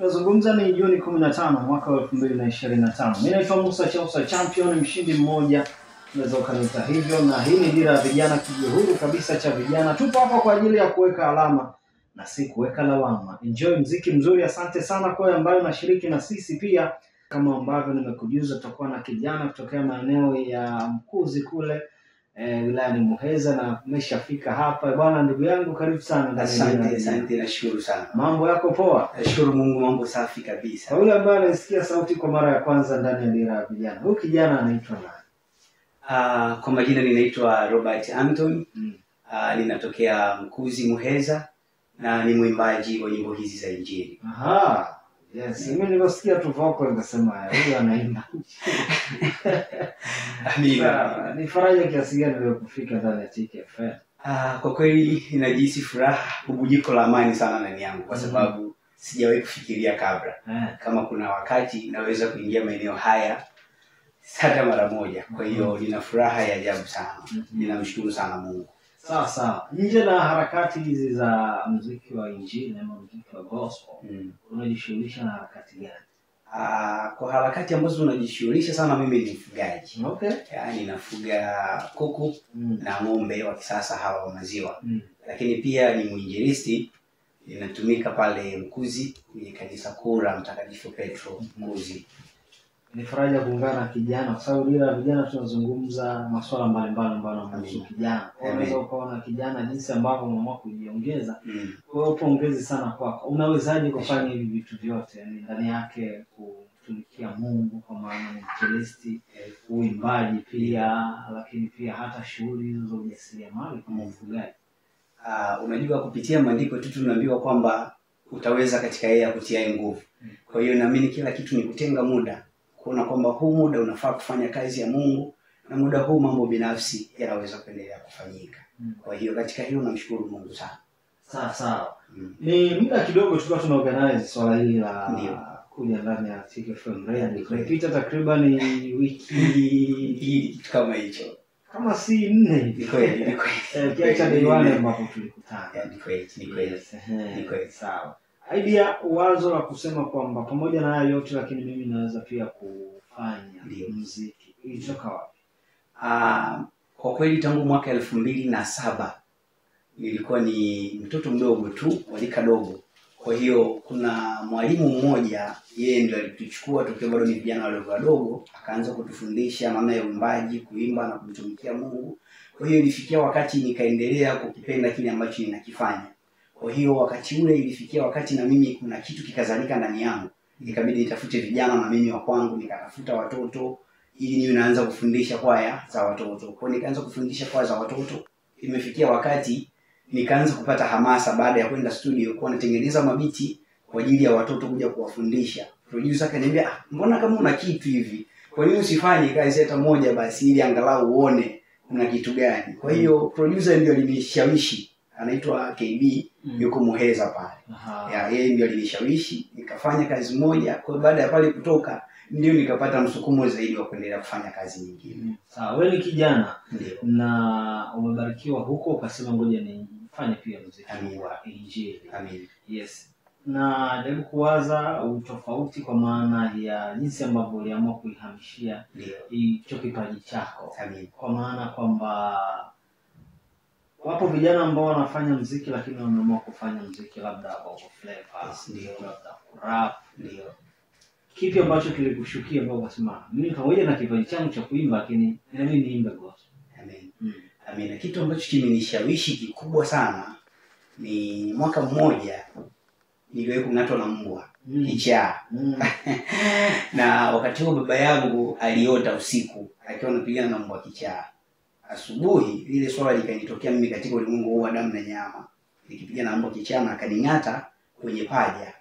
Tunazungumza ni Juni 15 mwaka wa 2025. Mimi naitwa Musa Chausa Champion, mshindi mmoja unaweza ukaniita hivyo, na hii ni Dira ya Vijana, kijihuru kabisa cha vijana. Tupo hapa kwa ajili ya kuweka alama na si kuweka lawama. Enjoy muziki mzuri. Asante sana kwa ambayo unashiriki na sisi pia. Kama ambavyo nimekujuza, tutakuwa na kijana kutokea maeneo ya Mkuzi kule wilayani Muheza, na umeshafika hapa bwana. Ndugu yangu, karibu sana. Asante, nashukuru sana. Mambo yako poa? Nashukuru Mungu, mambo safi kabisa. Kwa yule ambaye anasikia sauti kwa mara ya kwanza ndani ya Dira ya Vijana, huyu kijana anaitwa nani? Kwa majina ninaitwa Robert Anton. Ninatokea Mkuzi Muheza na ni mwimbaji wa nyimbo hizi za Injili. Aha. Yes, mimi nilisikia tu vocal nikasema huyu anaimba. Amina. Ni faraja kiasi gani leo kufika ndani ya TKFM? Kwa kweli ninajihisi furaha, bubujiko la amani sana ndani yangu kwa sababu sijawahi kufikiria kabla kama kuna wakati naweza kuingia maeneo haya hata mara moja. Kwa hiyo nina furaha ya ajabu sana. Ninamshukuru sana Mungu. Sawa. Nje na harakati hizi za muziki wa Injili na muziki wa gospel, unajishughulisha na harakati gani? Kwa harakati ambazo tunajishughulisha sana, mimi ni mfugaji. Okay. Yaani nafuga kuku na ng'ombe wa kisasa hawa wa maziwa. Lakini pia ni mwinjilisti, ninatumika pale Mkuzi kwenye kanisa kuu la Mtakatifu Petro Mkuzi. Ni faraja kuungana na kijana kwa sababu Dira ya Vijana tunazungumza masuala mbalimbali ambayo yanahusu kijana. Unaweza ukaona kijana jinsi ambavyo umeamua kujiongeza. Kwa hiyo pongezi sana kwako. Unawezaje kufanya hivi vitu vyote? Yaani ndani yake kutumikia Mungu kwa maana ni mjelisti, uimbaji pia, lakini pia hata shughuli hizo za ujasiriamali kama ufugaji. Unajua kupitia maandiko tu tunaambiwa kwamba utaweza katika yeye akutiaye nguvu. Kwa hiyo naamini kila kitu ni kutenga muda, kuona kwamba huu muda unafaa kufanya kazi ya Mungu na muda huu mambo binafsi yanaweza kuendelea kufanyika. Kwa hiyo katika hilo namshukuru Mungu sana. Sawa. Ni muda kidogo tulikuwa tunaorganize swala hili la kuja ndani ya TKFM Radio. Tumepita takriban wiki kama hicho. Kama si 4. Ni kweli. Kiacha diwani ambapo tulikutana. Ni kweli. Sawa. Idea wazo la kusema kwamba pamoja na haya yote lakini mimi naweza pia kufanya muziki, ilitoka wapi? Kwa kweli tangu mwaka 2007 nilikuwa ni mtoto mdogo tu, walika dogo. Kwa hiyo kuna mwalimu mmoja, yeye ndio alituchukua tukiwa bado ni vijana wadogo, akaanza kutufundisha namna ya uimbaji, kuimba na kumtumikia Mungu. Kwa hiyo ilifikia wakati nikaendelea kukipenda kile ambacho ninakifanya. Kwa hiyo wakati ule ilifikia wakati na mimi kuna kitu kikazalika ndani yangu. Ikabidi nitafute vijana na mimi wa kwangu, nikatafuta watoto ili niwe naanza kufundisha kwaya za watoto. Kwa hiyo nikaanza kufundisha kwaya za watoto. Imefikia wakati nikaanza kupata hamasa baada ya kwenda studio kwa natengeneza mabiti kwa ajili ya watoto kuja kuwafundisha. Producer akaniambia, mbona kama una kitu hivi? Kwa nini usifanye kazi hata moja basi ili angalau uone kuna kitu gani? Kwa hiyo producer ndio alinishawishi, anaitwa KB, yuko Muheza pale. Yeye ndio alinishawishi, nikafanya kazi moja. Kwa baada ya pale kutoka ndio nikapata msukumo zaidi wa kuendelea kufanya kazi nyingine. Sawa, wewe ni kijana na umebarikiwa huko, ukasema ngoja nifanye pia muziki wa Injili. Amen. Yes. Na jaribu kuwaza utofauti kwa maana ya jinsi ambavyo uliamua kuihamishia hicho kipaji chako. Kwa maana kwamba wapo vijana ambao wanafanya muziki lakini wameamua kufanya muziki labda bongo flava, labda rap. Kipi ambacho kilikushukia ambao ukasema mimi pamoja na kipaji changu cha kuimba lakini na mimi niimbe gospel? Amen. Kitu ambacho kimenishawishi kikubwa sana ni mwaka mmoja niliwahi kung'atwa na mbwa kichaa. Na wakati huo baba yangu aliota usiku akiwa anapigana na mbwa kichaa. Asubuhi lile swala likanitokea mimi katika ulimwengu huu wa damu na nyama. Nikipigana na mbwa kichaa na akaning'ata kwenye paja.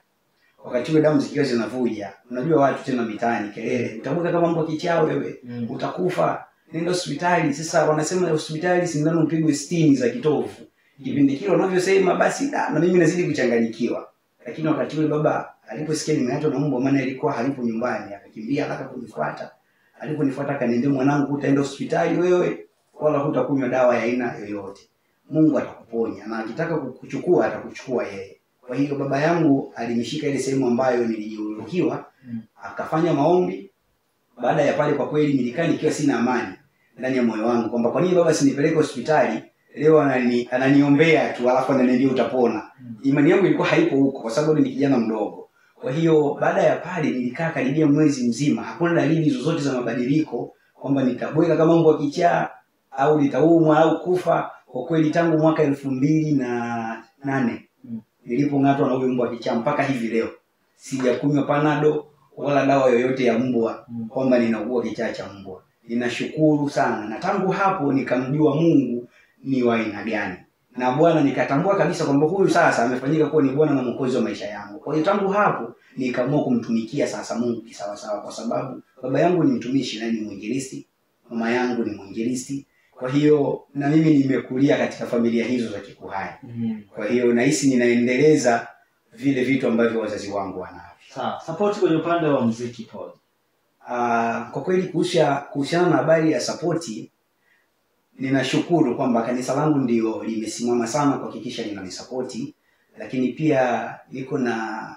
Wakati ule damu zikiwa zinavuja, unajua watu tena mitaani kelele, utakufa kama mbwa kichaa wewe, utakufa, nenda hospitali. Sasa wanasema hospitali sindano mpigwe 60 za kitovu. Kipindi kile wanavyosema basi na mimi nazidi kuchanganyikiwa. Lakini wakati ule baba aliposikia nimeachwa na mbwa, maana alikuwa halipo nyumbani, akakimbia haraka kunifuata. Aliponifuata akaniambia, mwanangu, utaenda hospitali wewe, wala hutakunywa dawa ya aina yoyote. Mungu atakuponya na akitaka kukuchukua atakuchukua yeye. Kwa hiyo baba yangu alinishika ile sehemu ambayo nilijeruhiwa, akafanya maombi. Baada ya pale kwa kweli nilikaa nikiwa sina amani ndani ya moyo wangu kwamba kwa nini baba sinipeleke hospitali, leo ananiombea tu alafu ananiambia utapona. Imani yangu ilikuwa haipo huko kwa sababu ni kijana mdogo. Kwa hiyo baada ya pale nilikaa karibia mwezi mzima, hakuna dalili zozote za mabadiliko kwamba nitabweka kama mbwa kichaa au nitaumwa au kufa. Kwa kweli tangu mwaka 2008 nilipong'atwa na huyo mbwa kichaa mpaka hivi leo sijakunywa panado wala dawa yoyote ya mbwa kwamba ninaugua kichaa cha mbwa. Ninashukuru sana, na tangu hapo nikamjua Mungu ni wa aina gani, na Bwana nikatambua kabisa kwamba huyu sasa amefanyika kuwa ni Bwana na Mwokozi wa maisha yangu. Kwa hiyo tangu hapo nikaamua kumtumikia sasa Mungu kisawa sawa, kwa sababu baba yangu ni mtumishi na ni mwinjilisti, mama yangu ni mwinjilisti. Kwa hiyo na mimi nimekulia katika familia hizo za kikuhani. Kwa hiyo nahisi ninaendeleza vile vitu ambavyo wazazi wangu wanavyo. Sawa, support kwenye upande wa muziki Paul. Kwa kweli kuhusiana na habari ya support, ninashukuru kwamba kanisa langu ndio limesimama sana kuhakikisha linanisupport, lakini pia niko na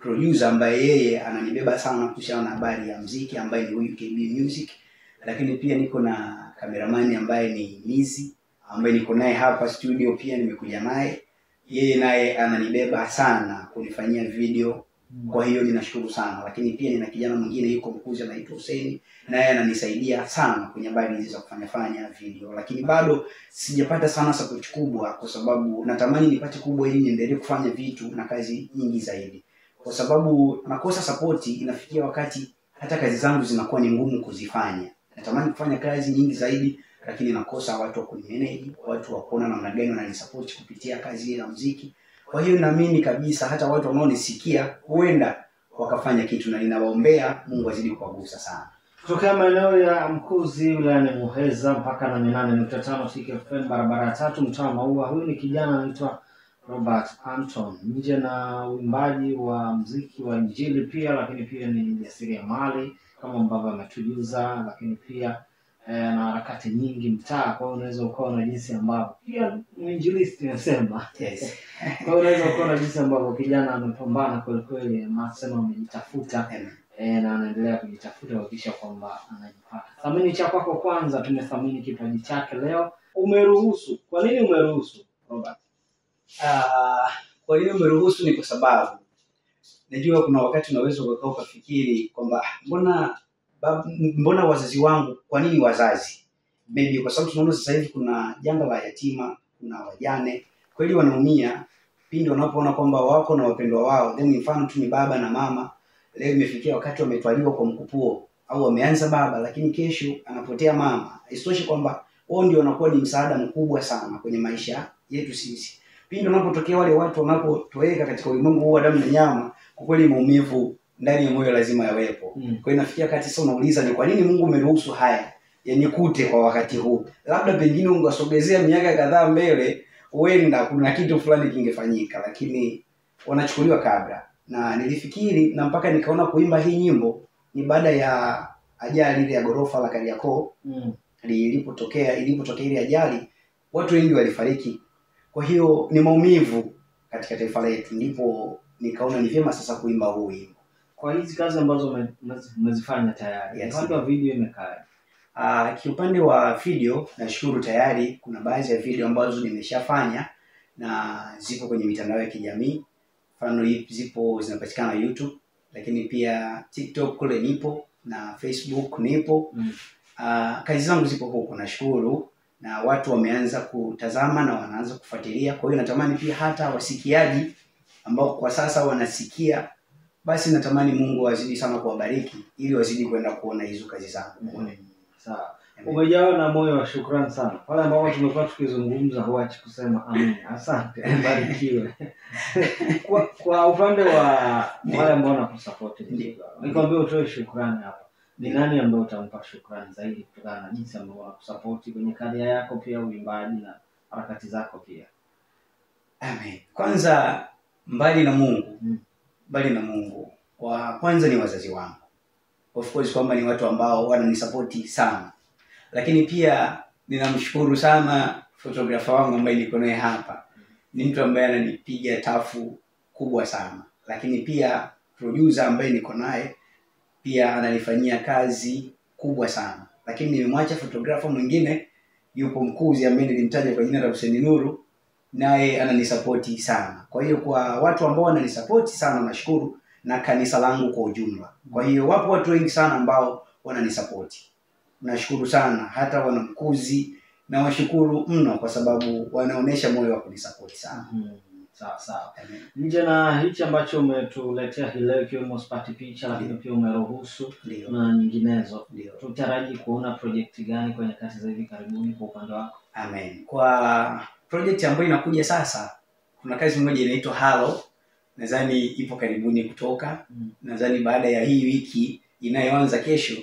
producer ambaye yeye ananibeba sana kuhusiana na habari ya muziki ambaye ni huyu KB Music, lakini pia niko na cameraman ambaye ni Mizi ambaye niko naye hapa studio, pia nimekuja naye. Yeye naye ananibeba sana kunifanyia video. Kwa hiyo ninashukuru sana, lakini pia nina kijana mwingine yuko Mkuzi anaitwa Hussein, naye ananisaidia sana kwenye habari hizi za kufanya video, lakini bado sijapata sana support kubwa kwa sababu natamani nipate kubwa ili niendelee kufanya vitu na kazi nyingi zaidi. Kwa sababu nakosa support, inafikia wakati hata kazi zangu zinakuwa ni ngumu kuzifanya. Natamani kufanya kazi nyingi zaidi, lakini nakosa watu wa kunimanage, watu wa kuona namna gani wananisupport kupitia kazi ya muziki. Kwa hiyo naamini kabisa hata watu wanaonisikia huenda wakafanya kitu, na ninawaombea Mungu azidi kuwagusa sana. Kutokea maeneo ya Mkuzi wilayani Muheza mpaka na 8.5 CKFM barabara 3 mtaa Maua. Huyu ni kijana anaitwa Robert Anton. Nje na uimbaji wa muziki wa injili pia, lakini pia ni mjasiriamali kama ambavyo ametujuza, lakini pia na harakati nyingi mtaa. Kwa hiyo unaweza ukaona jinsi ambavyo pia mwinjilisti nasema. Yes. Kwa hiyo unaweza ukaona jinsi ambavyo kijana amepambana kweli kweli, anasema amejitafuta na anaendelea kujitafuta kuhakikisha kwamba anajipata. Thamini cha kwako kwanza, tumethamini kipaji chake leo. Umeruhusu. Kwa nini umeruhusu, Robert? Kwa nini umeruhusu ni kwa sababu najua kuna wakati unaweza ukafikiri kwamba mbona wazazi wangu, kwa nini wazazi? Maybe kwa sababu tunaona sasa hivi kuna janga la yatima, kuna wajane, kweli wanaumia pindi wanapoona kwamba wako na wapendwa wao, then mfano tu ni baba na mama, leo imefikia wakati wametwaliwa kwa mkupuo au wameanza baba lakini kesho anapotea mama. Isitoshe kwamba wao ndio wanakuwa ni msaada mkubwa sana kwenye maisha yetu sisi. Pindi wanapotokea wale watu wanapotoweka katika ulimwengu huu wa damu na nyama, kwa kweli maumivu ndani ya moyo lazima yawepo. Kwa hiyo inafikia wakati sasa unauliza ni kwa nini Mungu umeruhusu haya yanikute kwa wakati huu? Labda pengine ungesogezea miaka kadhaa mbele, huenda kuna kitu fulani kingefanyika, lakini wanachukuliwa kabla. Na nilifikiri na mpaka nikaona kuimba hii nyimbo ni baada ya ajali ile ya gorofa la Kariakoo. Ilipotokea ile ajali watu wengi walifariki. Kwa hiyo ni maumivu katika taifa letu, ndipo nikaona ni vyema sasa kuimba huu wimbo. Kwa hizi kazi ambazo umezifanya tayari, yes. Upande wa video imekaa. Kiupande wa video nashukuru tayari kuna baadhi ya video ambazo nimeshafanya na zipo kwenye mitandao ya kijamii. Mfano zipo zinapatikana YouTube, lakini pia TikTok kule nipo na Facebook nipo. Kazi zangu zipo huko, nashukuru, na watu wameanza kutazama na wanaanza kufuatilia. Kwa hiyo natamani pia hata wasikiaji ambao kwa sasa wanasikia, basi natamani Mungu azidi sana kuwabariki ili wazidi kwenda kuona hizo kazi zangu. Sawa. Umejawa na moyo wa shukrani sana. Wale ambao tumekuwa tukizungumza huachi kusema amen. Asante, barikiwe. Kwa upande wa wale ambao wanakusupport, nikwambia utoe shukrani hapa. Ni nani ambaye utampa shukrani zaidi kutokana na jinsi ambavyo wanakusupport kwenye karia yako, pia uimbaji na harakati zako pia? Amen. Kwanza mbali na Mungu, kwa kwanza ni wazazi wangu. Of course kwamba ni watu ambao wananisupport sana. Lakini pia ninamshukuru sana photographer wangu ambaye niko naye hapa. Ni mtu ambaye ananipiga tafu kubwa sana. Lakini pia producer ambaye niko naye pia ananifanyia kazi kubwa sana. Lakini nimemwacha photographer mwingine yupo Mkuzi ambaye nilimtaja kwa jina la Hussein Nuru, naye ananisapoti sana. Kwa hiyo kwa watu ambao wananisapoti sana nashukuru, na kanisa langu kwa ujumla. Kwa hiyo wapo watu wengi sana ambao wananisapoti. Nashukuru sana, hata wana Mkuzi na washukuru mno kwa sababu wanaonesha moyo wa kunisapoti sana. Sawa sawa. Nje na hichi ambacho umetuletea hii leo ikiwemo Spati Picha, lakini pia umeruhusu na nyinginezo, tutaraji kuona project gani kwenye kazi za hivi karibuni kwa upande wako? Amen. Kwa project ambayo inakuja sasa, kuna kazi moja inaitwa Halo. Nadhani ipo karibuni kutoka. Nadhani baada ya hii wiki inayoanza kesho,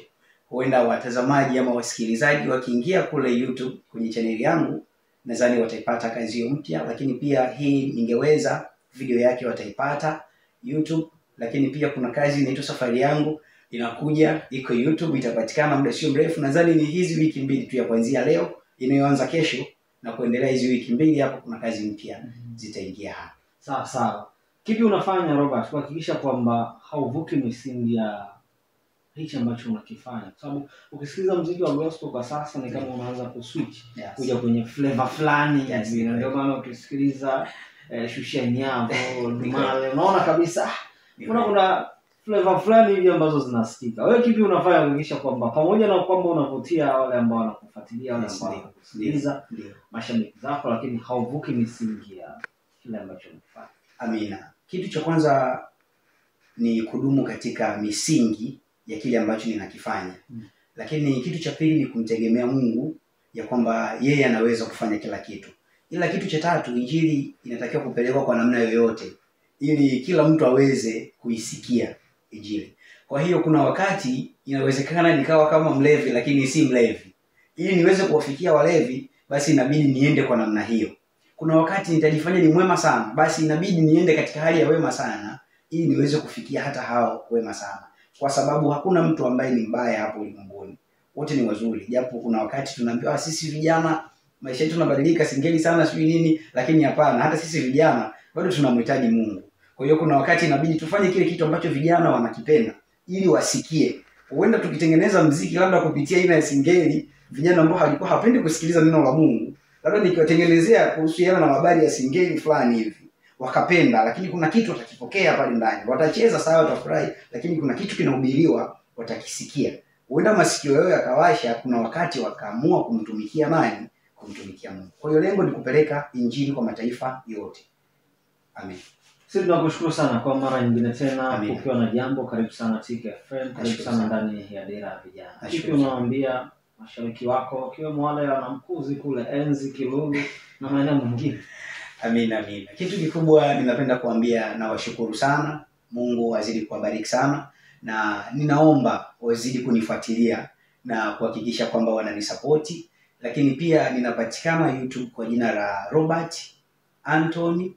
huenda watazamaji ama wasikilizaji wakiingia kule YouTube kwenye channel yangu, nadhani wataipata kazi hiyo mpya. Lakini pia hii ningeweza video yake wataipata YouTube. Lakini pia kuna kazi inaitwa Safari Yangu inakuja, iko YouTube, itapatikana muda sio mrefu. Nadhani ni hizi wiki mbili tu ya kuanzia leo inayoanza kesho na kuendelea hizi wiki mbili, hapo kuna kazi mpya zitaingia hapa. Sawa sawa. Kipi unafanya Robert kuhakikisha kwamba hauvuki misingi ya hichi ambacho unakifanya? Kwa sababu ukisikiza muziki wa gospel kwa sasa ni kama unaanza kuswitch kuja kwenye flavor fulani. Ndio maana ukisikiliza Shusha Nyavu, Male, unaona kabisa kuna flavor fulani hivi ambazo zinasikika. Wewe kipi unafanya kuhakikisha kwamba pamoja na kwamba unavutia wale ambao wanakufuatilia, wale ambao wanakusikiliza, mashabiki zako, lakini hauvuki misingi ya kile ambacho unafanya? Amina. Kitu cha kwanza ni kudumu katika misingi ya kile ambacho ninakifanya. Lakini kitu cha pili ni kumtegemea Mungu, ya kwamba yeye anaweza kufanya kila kitu. Ila kitu cha tatu, injili inatakiwa kupelekwa kwa namna yoyote ili kila mtu aweze kuisikia injili. Kwa hiyo kuna wakati inawezekana nikawa kama mlevi lakini si mlevi. Ili niweze kuwafikia walevi, basi inabidi niende kwa namna hiyo. Kuna wakati nitajifanya ni mwema sana, basi inabidi niende katika hali ya wema sana ili niweze kufikia hata hao wema sana. Kwa sababu hakuna mtu ambaye ni mbaya hapo ulimwenguni. Wote ni wazuri. Japo kuna wakati tunaambiwa sisi vijana maisha yetu yanabadilika, singeli sana sijui nini, lakini hapana, hata sisi vijana bado tunamhitaji Mungu. Kwa hiyo kuna wakati inabidi tufanye kile kitu ambacho vijana wanakipenda ili wasikie. Huenda tukitengeneza muziki labda kupitia aina ya singeli, vijana ambao walikuwa hawapendi kusikiliza neno la Mungu, labda nikiwatengenezea kuhusiana na habari ya singeli fulani hivi, wakapenda, lakini kuna kitu watakipokea pale ndani. Watacheza sawa, watafurahi, lakini kuna kitu kinahubiriwa watakisikia. Huenda masikio yao yakawasha, kuna wakati wakaamua kumtumikia nani? Kumtumikia Mungu. Kwa hiyo lengo ni kupeleka injili kwa mataifa yote. Amen. Sisi tunakushukuru sana kwa mara nyingine tena ukiwa na jambo. Karibu sana TKFM, karibu sana ndani ya Dira ya Vijana. Kipi unawaambia mashabiki wako wakiwemo wale wana Mkuzi kule Enzi, Kilulu na maeneo mengine? Amina. Kitu kikubwa ninapenda kuambia, na washukuru sana. Mungu azidi kuwabariki sana, na ninaomba wazidi kunifuatilia na kuhakikisha kwamba wananisapoti. Lakini pia ninapatikana YouTube kwa jina la Robert Anthony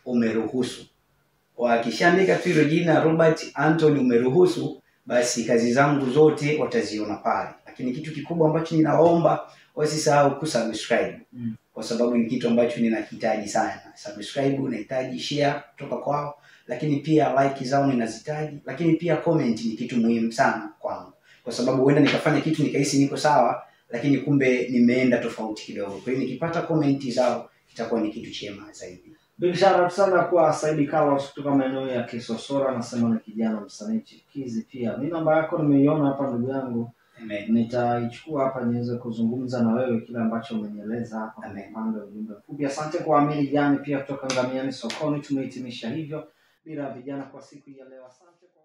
Umeruhusu. Wakishaandika tu hilo jina Robert Anthony Umeruhusu, basi kazi zangu zote wataziona pale. Lakini kitu kikubwa ambacho ninaomba, wasisahau kusubscribe. Kwa sababu ni kitu ambacho ninakihitaji sana. Subscribe nahitaji, share kutoka kwao, lakini pia like zao ninazihitaji, lakini pia comment ni kitu muhimu sana kwangu. Kwa sababu huenda nikafanya kitu nikahisi niko sawa, lakini kumbe nimeenda tofauti kidogo. Kwa hiyo nikipata comment zao itakuwa ni kitu chema zaidi. Big shout out sana kwa Saidi Carlos kutoka maeneo ya Kisosora, nasema ni kijana msanii chikizi pia. Mimi namba yako nimeiona hapa ndugu yangu. Nitaichukua hapa niweze kuzungumza na wewe kile ambacho umenieleza hapa kwa upande wa ujumbe mfupi. Asante kwa Amini Jani pia kutoka Ngamiani Sokoni. Tumehitimisha hivyo Dira ya Vijana kwa siku ya leo. Asante kwa